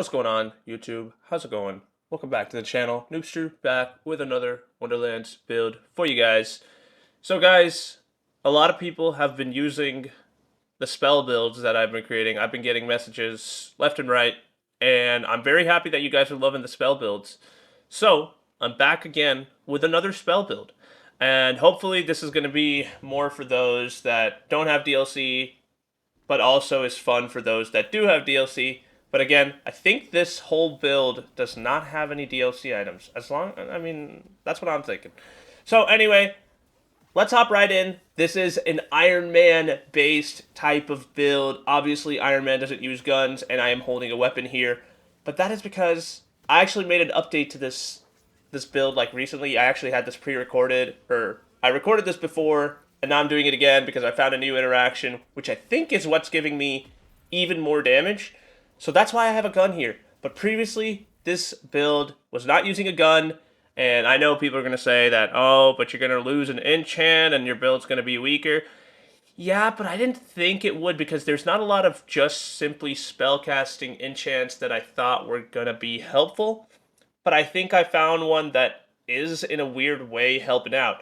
What's going on, YouTube? How's it going? Welcome back to the channel. Noobster back with another Wonderlands build for you guys. So guys, a lot of people have been using the spell builds that I've been creating. I've been getting messages left and right, and I'm very happy that you guys are loving the spell builds. So, I'm back again with another spell build. And hopefully this is going to be more for those that don't have DLC, but also is fun for those that do have DLC. But again, I think this whole build does not have any DLC items. That's what I'm thinking. So anyway, let's hop right in. This is an Iron Man based type of build. Obviously, Iron Man doesn't use guns, and I am holding a weapon here. But that is because I actually made an update to this build like recently. I actually had this pre-recorded, or I recorded this before, and now I'm doing it again because I found a new interaction, which I think is what's giving me even more damage. So that's why I have a gun here. But previously, this build was not using a gun, and I know people are going to say that, oh, but you're going to lose an enchant and your build's going to be weaker. Yeah, but I didn't think it would because there's not a lot of just simply spellcasting enchants that I thought were going to be helpful. But I think I found one that is, in a weird way, helping out.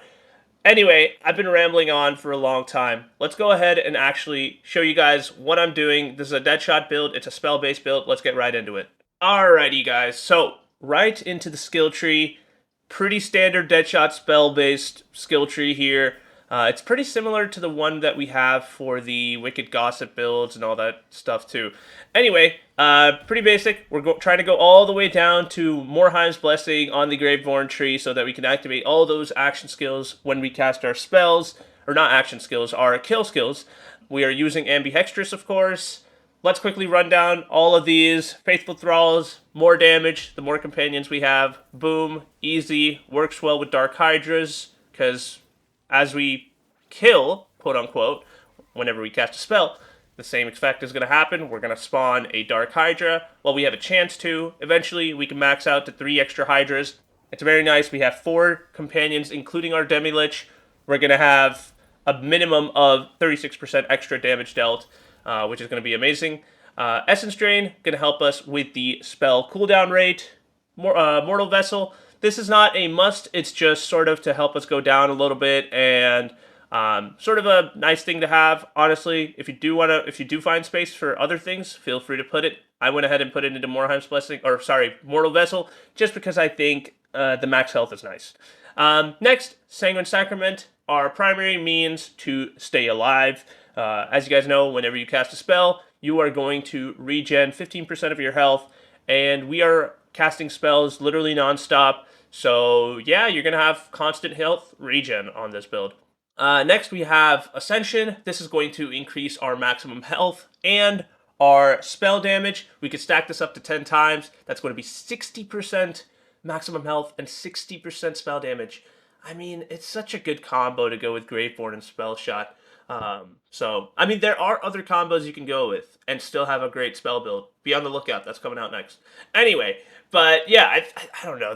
Anyway, I've been rambling on for a long time. Let's go ahead and actually show you guys what I'm doing. This is a Deadshot build. It's a spell-based build. Let's get right into it. Alrighty, guys. So, right into the skill tree. Pretty standard Deadshot spell-based skill tree here. It's pretty similar to the one that we have for the Wicked Gossip builds and all that stuff too. Anyway, pretty basic. We're trying to go all the way down to Morheim's Blessing on the Graveborn tree so that we can activate all those action skills when we cast our spells. Or not action skills, our kill skills. We are using Ambihextrous, of course. Let's quickly run down all of these. Faithful Thralls, more damage, the more companions we have. Boom, easy, works well with Dark Hydras, because as we kill, quote unquote, whenever we cast a spell, the same effect is going to happen. We're going to spawn a Dark Hydra. Well, we have a chance to. Eventually, we can max out to 3 extra Hydras. It's very nice. We have 4 companions, including our Demi-Lich. We're going to have a minimum of 36% extra damage dealt, which is going to be amazing. Essence Drain, going to help us with the spell cooldown rate. Mortal Vessel, this is not a must, it's just sort of to help us go down a little bit, and sort of a nice thing to have. Honestly, if you do find space for other things, feel free to put it. I went ahead and put it into Morheim's Blessing, Mortal Vessel, just because I think the max health is nice. Next, Sanguine Sacrament, our primary means to stay alive. As you guys know, whenever you cast a spell, you are going to regen 15% of your health, and we are casting spells literally non-stop. So yeah, you're going to have constant health regen on this build. Next, we have Ascension. This is going to increase our maximum health and our spell damage. We could stack this up to 10 times. That's going to be 60% maximum health and 60% spell damage. I mean, it's such a good combo to go with Graveborn and Spell Shot. There are other combos you can go with and still have a great spell build. Be on the lookout. That's coming out next. Anyway, but yeah, I don't know.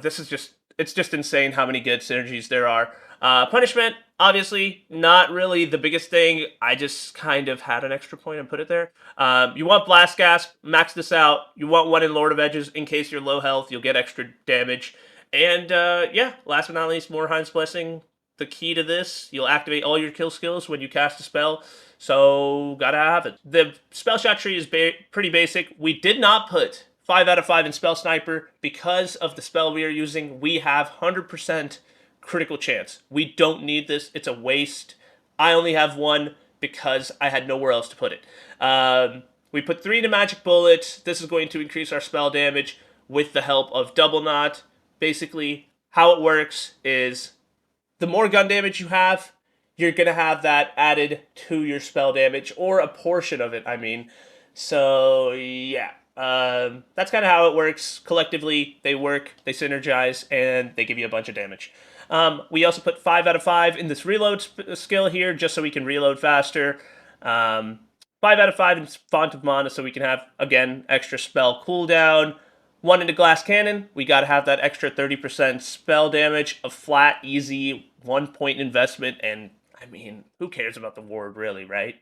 It's just insane how many good synergies there are. Punishment, obviously, not really the biggest thing. I just kind of had an extra point and put it there. You want Blast Gas, max this out. You want one in Lord of Edges in case you're low health. You'll get extra damage. And yeah, last but not least, Morheim's Blessing. The key to this, you'll activate all your kill skills when you cast a spell, so gotta have it. The spell shot tree is pretty basic. We did not put 5 out of 5 in Spell Sniper because of the spell we are using. We have 100% critical chance. We don't need this. It's a waste. I only have 1 because I had nowhere else to put it. We put 3 into Magic Bullet. This is going to increase our spell damage with the help of Double Knot. Basically, how it works is the more gun damage you have, you're going to have that added to your spell damage, or a portion of it, I mean. So, yeah. That's kind of how it works. Collectively, they work, they synergize, and they give you a bunch of damage. We also put 5 out of 5 in this reload skill here, just so we can reload faster. 5 out of 5 in Font of Mana, so we can have, again, extra spell cooldown. 1 into Glass Cannon, we gotta have that extra 30% spell damage, a flat, easy, 1 point investment, and, I mean, who cares about the ward, really, right?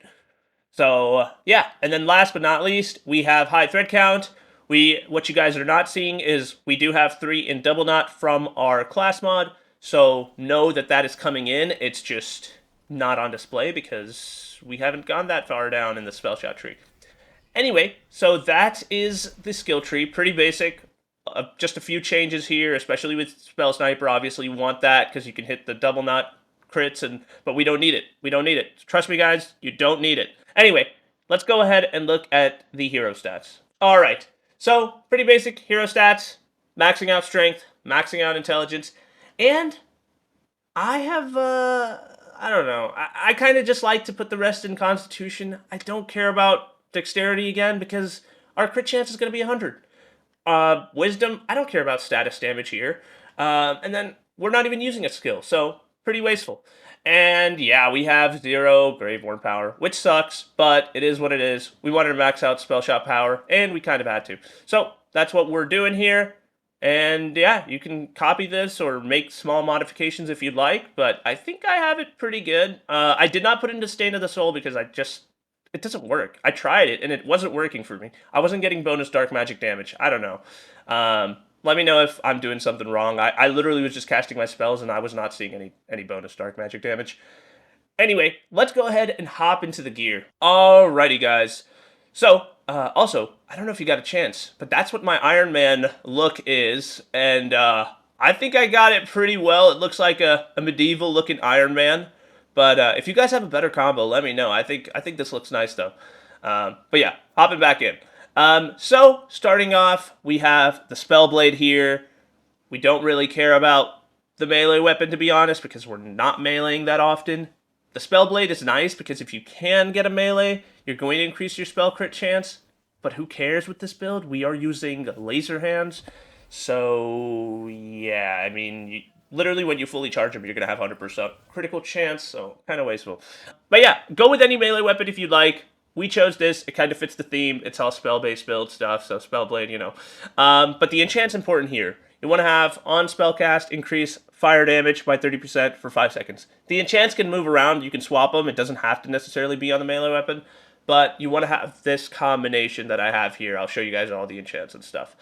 So, yeah, and then last but not least, we have High Thread Count. What you guys are not seeing is we do have 3 in double knot from our class mod, so know that that is coming in. It's just not on display because we haven't gone that far down in the spell shot tree. Anyway, so that is the skill tree. Pretty basic. Just a few changes here, especially with Spell Sniper. Obviously, you want that because you can hit the double knot crits, but we don't need it. We don't need it. Trust me, guys, you don't need it. Anyway, let's go ahead and look at the hero stats. All right, so pretty basic hero stats: maxing out strength, maxing out intelligence, and I have I don't know. I kind of just like to put the rest in Constitution. I don't care about Dexterity again because our crit chance is going to be 100. Wisdom, I don't care about status damage here. And then we're not even using a skill, so pretty wasteful. And yeah, we have 0 Graveborn power, which sucks, but it is what it is. We wanted to max out spell shot power, and we kind of had to. So that's what we're doing here. And yeah, you can copy this or make small modifications if you'd like, but I think I have it pretty good. I did not put it into Stain of the Soul because it doesn't work. I tried it and it wasn't working for me. I wasn't getting bonus dark magic damage. I don't know. Let me know if I'm doing something wrong. I literally was just casting my spells and I was not seeing any bonus dark magic damage. Anyway, let's go ahead and hop into the gear. Alrighty, guys. So, also, I don't know if you got a chance, but that's what my Iron Man look is, and I think I got it pretty well. It looks like a medieval-looking Iron Man, but if you guys have a better combo, let me know. I think this looks nice, though. But yeah, hopping back in. So, starting off, we have the Spellblade here. We don't really care about the melee weapon, to be honest, because we're not meleeing that often. The Spellblade is nice because if you can get a melee, you're going to increase your spell crit chance. But who cares with this build? We are using laser hands. So, yeah, I mean, literally when you fully charge them, you're going to have 100% critical chance, so kind of wasteful. But yeah, go with any melee weapon if you'd like. We chose this. It kind of fits the theme. It's all spell-based build stuff, so Spellblade, you know. But the enchant's important here. You want to have on spellcast increase fire damage by 30% for 5 seconds. The enchants can move around. You can swap them. It doesn't have to necessarily be on the melee weapon. But you want to have this combination that I have here. I'll show you guys all the enchants and stuff.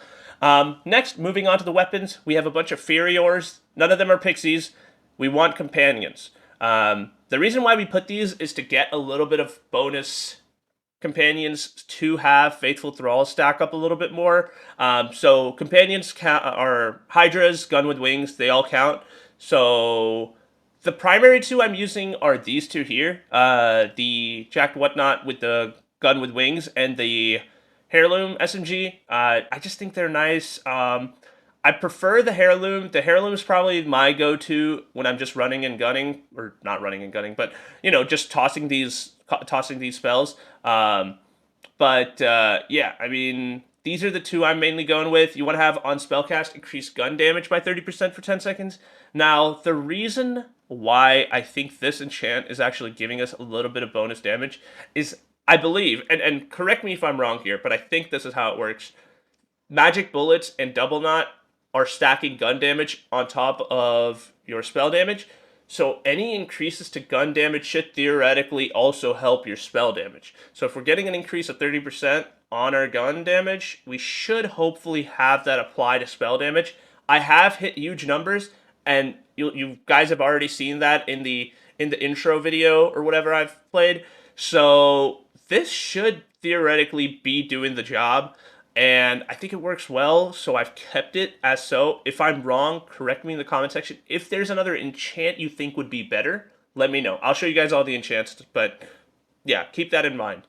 Next, moving on to the weapons, we have a bunch of Furiors. None of them are pixies. We want companions. The reason why we put these is to get a little bit of bonus companions to have Faithful Thralls stack up a little bit more. So companions are Hydras, Gun with Wings, they all count. So the primary 2 I'm using are these 2 here. The Jack Whatnot with the Gun with Wings and the Heirloom SMG. I just think they're nice. I prefer the Heirloom. The Heirloom is probably my go-to when I'm just running and gunning, or not running and gunning, but you know, just tossing these spells. Yeah, I mean, these are the 2 I'm mainly going with. You want to have on spellcast increase gun damage by 30% for 10 seconds. Now, the reason why I think this enchant is actually giving us a little bit of bonus damage is, I believe, and correct me if I'm wrong here, but I think this is how it works. Magic bullets and double knot are stacking gun damage on top of your spell damage. So any increases to gun damage should theoretically also help your spell damage. So if we're getting an increase of 30% on our gun damage, we should hopefully have that apply to spell damage. I have hit huge numbers, and you guys have already seen that in the intro video or whatever I've played. So this should theoretically be doing the job. And I think it works well, so I've kept it as so. If I'm wrong, correct me in the comment section. If there's another enchant you think would be better, let me know. I'll show you guys all the enchants, but yeah, keep that in mind.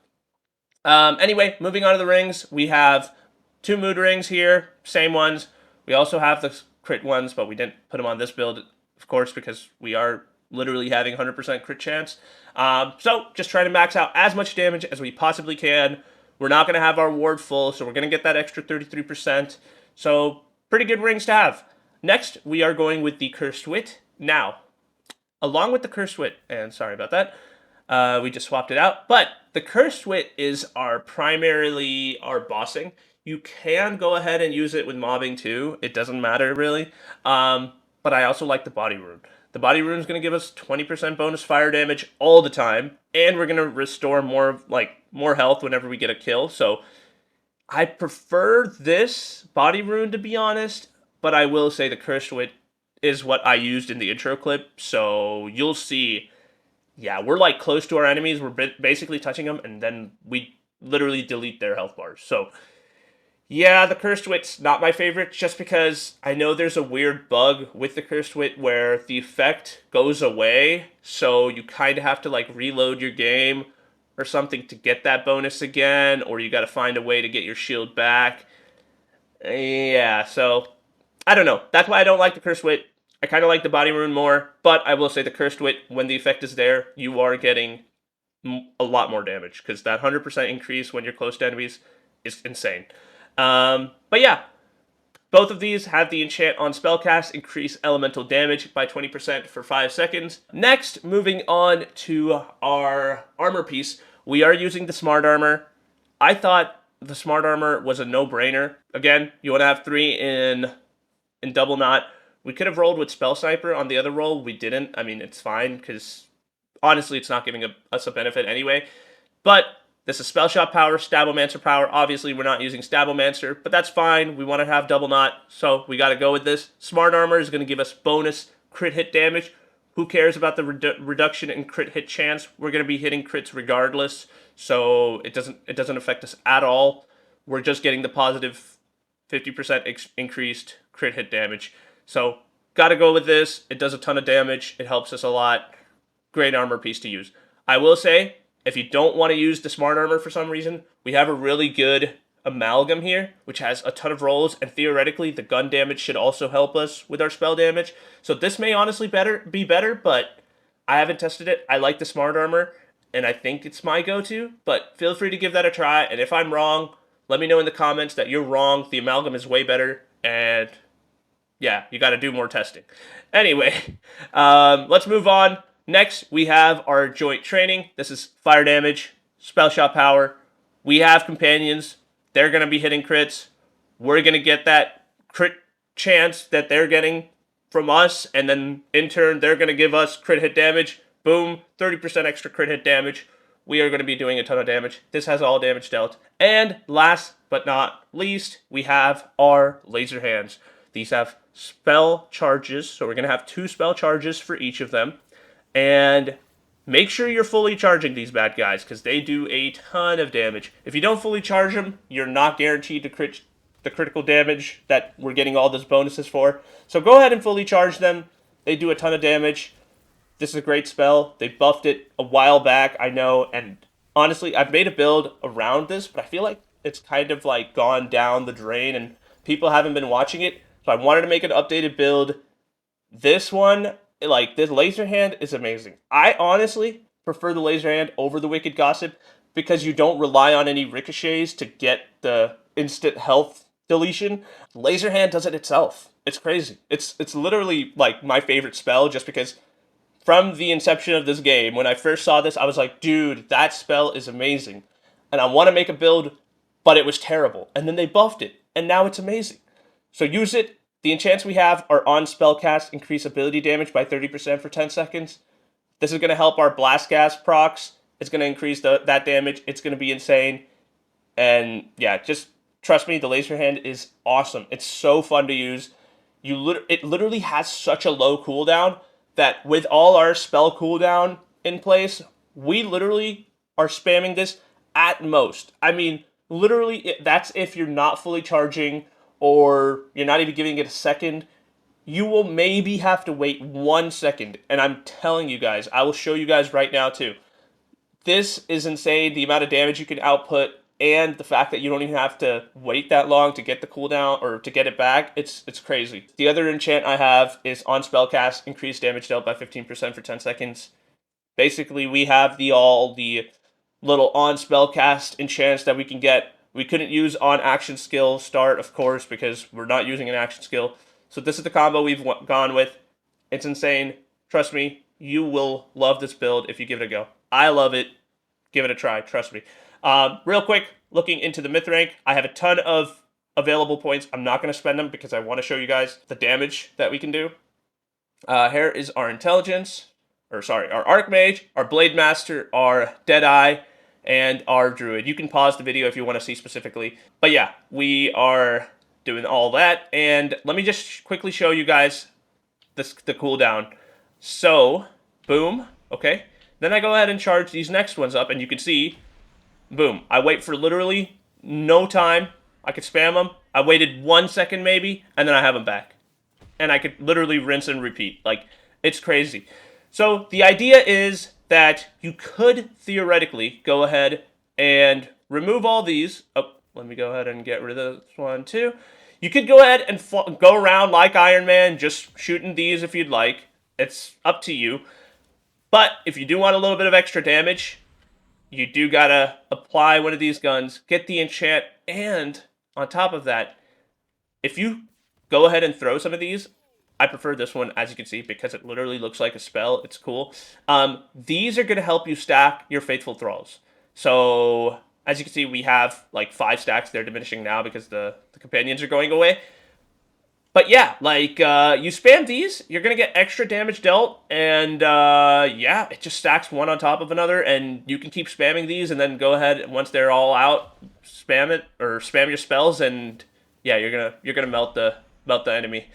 Anyway, moving on to the rings, we have 2 mood rings here, same ones. We also have the crit ones, but we didn't put them on this build, of course, because we are literally having 100% crit chance. So just trying to max out as much damage as we possibly can. We're not going to have our ward full, so we're going to get that extra 33%. So, pretty good rings to have. Next, we are going with the Cursed Wit. Now, along with the Cursed Wit, and sorry about that, we just swapped it out, but the Cursed Wit is primarily our bossing. You can go ahead and use it with mobbing too. It doesn't matter really. But I also like the Body Rune. The Body Rune is going to give us 20% bonus fire damage all the time, and we're going to restore more health whenever we get a kill. So I prefer this body rune, to be honest, but I will say the Cursed Wit is what I used in the intro clip, so you'll see. Yeah, we're like close to our enemies. We're basically touching them, and then we literally delete their health bars. So yeah, the Cursed Wit's not my favorite, just because I know there's a weird bug with the Cursed Wit where the effect goes away, so you kind of have to like reload your game or something to get that bonus again, or you got to find a way to get your shield back. Yeah, so I don't know. That's why I don't like the Cursed Wit. I kind of like the Body Rune more, but I will say the Cursed Wit, when the effect is there, you are getting a lot more damage because that 100% increase when you're close to enemies is insane. But yeah, both of these have the enchant on spellcast, increase elemental damage by 20% for 5 seconds. Next, moving on to our armor piece, we are using the smart armor. I thought the smart armor was a no-brainer. Again, you want to have 3 in double knot. We could have rolled with spell sniper on the other roll. We didn't. I mean, it's fine because honestly, it's not giving us a benefit anyway. But this is Spell Shot power, Stabbomancer power. Obviously, we're not using Stabbomancer, but that's fine. We want to have double knot, so we got to go with this. Smart Armor is going to give us bonus crit hit damage. Who cares about the reduction in crit hit chance? We're going to be hitting crits regardless, so it doesn't affect us at all. We're just getting the positive 50% increased crit hit damage. So, got to go with this. It does a ton of damage. It helps us a lot. Great armor piece to use. I will say, if you don't want to use the smart armor for some reason, we have a really good amalgam here, which has a ton of rolls, and theoretically the gun damage should also help us with our spell damage. So this may honestly be better, but I haven't tested it. I like the smart armor, and I think it's my go-to, but feel free to give that a try, and if I'm wrong, let me know in the comments that you're wrong. The amalgam is way better, and yeah, you got to do more testing. Anyway, let's move on. Next, we have our joint training. This is fire damage, spell shot power. We have companions. They're going to be hitting crits. We're going to get that crit chance that they're getting from us, and then in turn, they're going to give us crit hit damage. Boom, 30% extra crit hit damage. We are going to be doing a ton of damage. This has all damage dealt. And last but not least, we have our laser hands. These have spell charges, so we're going to have 2 spell charges for each of them. And make sure you're fully charging these bad guys, because they do a ton of damage. If you don't fully charge them, you're not guaranteed to crit the critical damage that we're getting all those bonuses for. So go ahead and fully charge them. They do a ton of damage. This is a great spell. They buffed it a while back, I know, and honestly, I've made a build around this, but I feel like it's kind of like gone down the drain and people haven't been watching it. So I wanted to make an updated build. This one, like this laser hand is amazing. I honestly prefer the laser hand over the Wicked Gossip because you don't rely on any ricochets to get the instant health deletion. Laser hand does it itself. It's crazy. It's literally like my favorite spell just because from the inception of this game, when I first saw this, I was like, dude, that spell is amazing. And I want to make a build, but it was terrible. And then they buffed it, and now it's amazing. So use it. The enchants we have are on spellcast, increase ability damage by 30% for 10 seconds. This is going to help our blast gas procs. It's going to increase that damage. It's going to be insane. And yeah, just trust me, the laser hand is awesome. It's so fun to use. It literally has such a low cooldown that with all our spell cooldown in place, we literally are spamming this at most. I mean, literally, that's if you're not fully charging or you're not even giving it a second. You will maybe have to wait 1 second. And I'm telling you guys, I will show you guys right now too. This is insane, the amount of damage you can output and the fact that you don't even have to wait that long to get the cooldown or to get it back. It's crazy. The other enchant I have is on spellcast, increased damage dealt by 15% for 10 seconds. Basically, we have the little on spellcast enchants that we can get. We couldn't use on action skill start, of course, because we're not using an action skill. So this is the combo we've gone with. It's insane. Trust me, you will love this build if you give it a go. I love it. Give it a try. Trust me. Real quick, looking into the myth rank, I have a ton of available points. I'm not going to spend them because I want to show you guys the damage that we can do. Here is our intelligence, our Archmage, our Blade Master, our Deadeye, and our druid. You can pause the video if you want to see specifically. But yeah, we are doing all that. And let me just quickly show you guys the cooldown. So, boom, okay. Then I go ahead and charge these next ones up, and you can see, boom, I wait for literally no time. I could spam them. I waited 1 second maybe, and then I have them back. And I could literally rinse and repeat. Like, it's crazy. So the idea is that you could theoretically go ahead and remove all these. Oh, let me go ahead and get rid of this one too. You could go ahead and go around like Iron Man, just shooting these if you'd like. It's up to you. But if you do want a little bit of extra damage, you do gotta apply one of these guns, get the enchant, and on top of that, if you go ahead and throw some of these, I prefer this one, as you can see, because it literally looks like a spell. It's cool. These are going to help you stack your Faithful Thralls. So, as you can see, we have like 5 stacks. They're diminishing now because the companions are going away. But yeah, like, you spam these, you're going to get extra damage dealt, and yeah, it just stacks one on top of another, and you can keep spamming these, and then go ahead, once they're all out, spam it, or spam your spells, and yeah, you're gonna melt the enemy.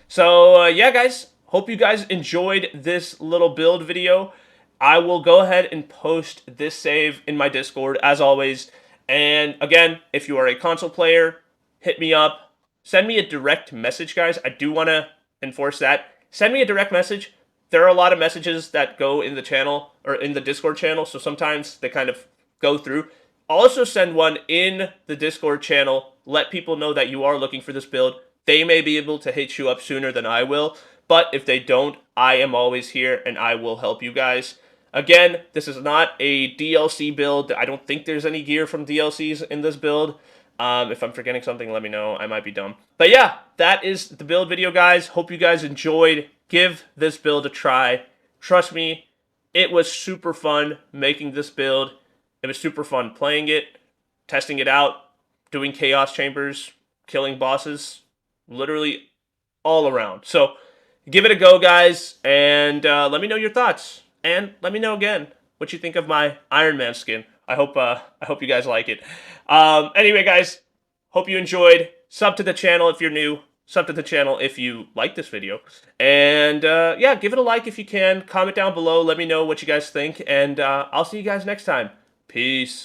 So yeah, guys, hope you guys enjoyed this little build video. I will go ahead and post this save in my Discord, as always, and again, if you are a console player, hit me up. Send me a direct message, guys. I do want to enforce that. Send me a direct message. There are a lot of messages that go in the channel, or in the Discord channel, so sometimes they kind of go through. Also send one in the Discord channel. Let people know that you are looking for this build. They may be able to hit you up sooner than I will, but if they don't, I am always here, and I will help you guys. Again, this is not a DLC build. I don't think there's any gear from DLCs in this build. If I'm forgetting something, let me know. I might be dumb. But yeah, that is the build video, guys. Hope you guys enjoyed. Give this build a try. Trust me, it was super fun making this build. It was super fun playing it, testing it out, doing chaos chambers, killing bosses, literally all around. So give it a go, guys, and let me know your thoughts. And let me know again what you think of my Iron Man skin. I hope you guys like it. Anyway, guys, hope you enjoyed. Sub to the channel if you're new. Sub to the channel if you like this video. And yeah, give it a like if you can. Comment down below. Let me know what you guys think. And I'll see you guys next time. Peace.